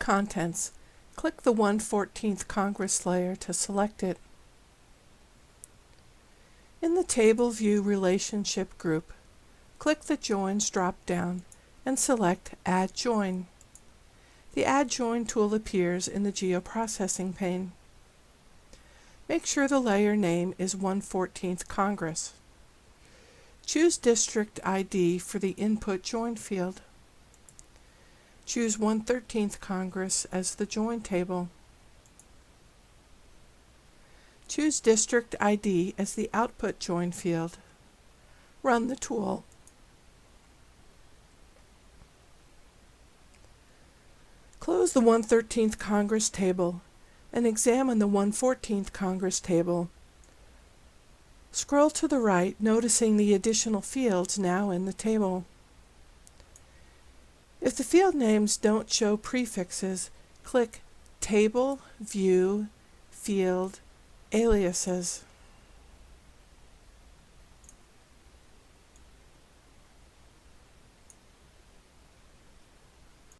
Contents. Click the 1/14 Congress layer to select it. In the Table View Relationship group, click the Joins drop-down and select Add Join. The Add Join tool appears in the Geoprocessing pane. Make sure the layer name is 1/14 Congress. Choose District ID for the Input Join field. Choose 1/13 Congress as the Join table. Choose District ID as the Output Join field. Run the tool. Close the 1/13 Congress table and examine the 1/14 Congress table. Scroll to the right, noticing the additional fields now in the table. If the field names don't show prefixes, click Table, View, Field, Aliases.